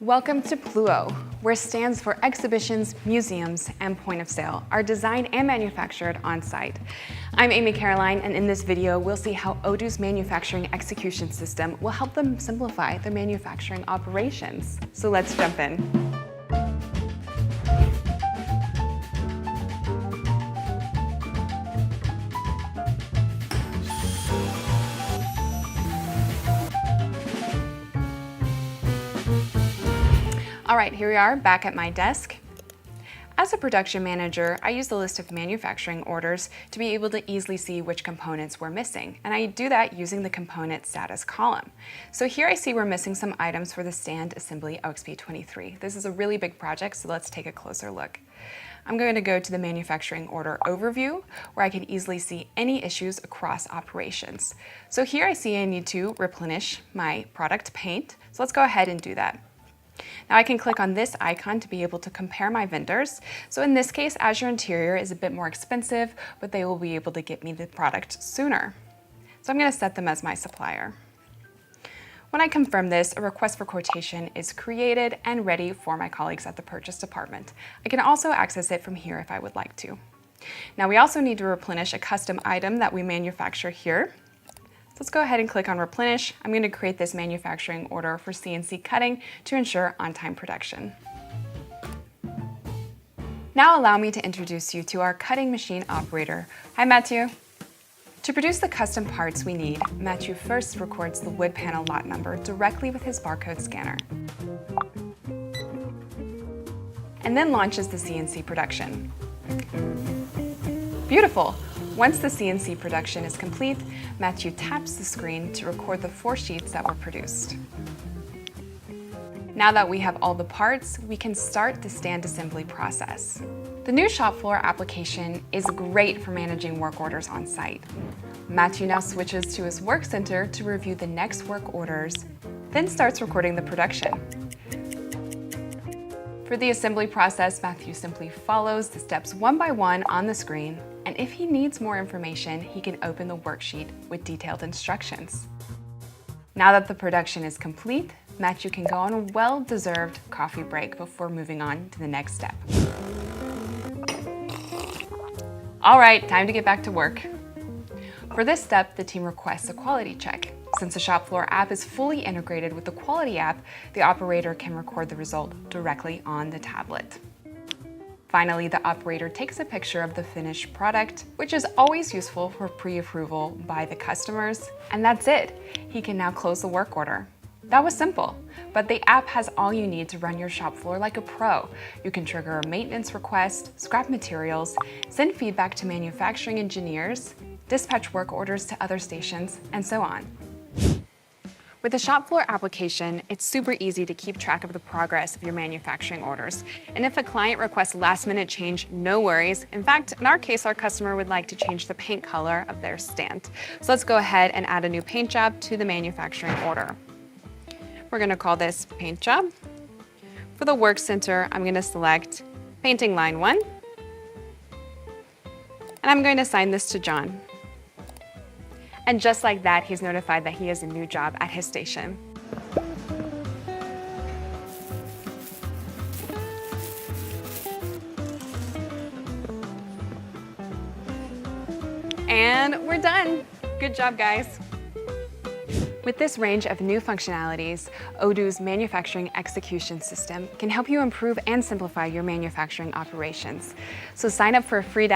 Welcome to Pluo, where stands for exhibitions, museums, and point of sale are designed and manufactured on site. I'm Amy Caroline, and in this video, we'll see how Odoo's manufacturing execution system will help them simplify their manufacturing operations. So let's jump in. All right, here we are back at my desk. As a production manager, I use the list of manufacturing orders to be able to easily see which components we're missing, and I do that using the component status column. So here I see we're missing some items for the stand assembly OXP23. This is a really big project, so let's take a closer look. I'm going to go to the manufacturing order overview, where I can easily see any issues across operations. So here I see I need to replenish my product paint, so let's go ahead and do that. Now I can click on this icon to be able to compare my vendors. So in this case, Azure Interior is a bit more expensive, but they will be able to get me the product sooner. So I'm going to set them as my supplier. When I confirm this, a request for quotation is created and ready for my colleagues at the purchase department. I can also access it from here if I would like to. Now we also need to replenish a custom item that we manufacture here. Let's go ahead and click on Replenish. I'm going to create this manufacturing order for CNC cutting to ensure on-time production. Now allow me to introduce you to our cutting machine operator. Hi, Matthew. To produce the custom parts we need, Matthew first records the wood panel lot number directly with his barcode scanner, and then launches the CNC production. Beautiful! Once the CNC production is complete, Matthew taps the screen to record the 4 sheets that were produced. Now that we have all the parts, we can start the stand assembly process. The new shop floor application is great for managing work orders on site. Matthew now switches to his work center to review the next work orders, then starts recording the production. For the assembly process, Matthew simply follows the steps one by one on the screen, and if he needs more information, he can open the worksheet with detailed instructions. Now that the production is complete, Matthew can go on a well-deserved coffee break before moving on to the next step. All right, time to get back to work. For this step, the team requests a quality check. Since the shop floor app is fully integrated with the quality app, the operator can record the result directly on the tablet. Finally, the operator takes a picture of the finished product, which is always useful for pre-approval by the customers, and that's it. He can now close the work order. That was simple, but the app has all you need to run your shop floor like a pro. You can trigger a maintenance request, scrap materials, send feedback to manufacturing engineers, dispatch work orders to other stations, and so on. With the shop floor application, it's super easy to keep track of the progress of your manufacturing orders. And if a client requests last-minute change, no worries. In fact, in our case, our customer would like to change the paint color of their stand. So let's go ahead and add a new paint job to the manufacturing order. We're going to call this paint job. For the work center, I'm going to select painting line 1. And I'm going to assign this to John. And just like that, he's notified that he has a new job at his station. And we're done. Good job, guys. With this range of new functionalities, Odoo's manufacturing execution system can help you improve and simplify your manufacturing operations. So sign up for a free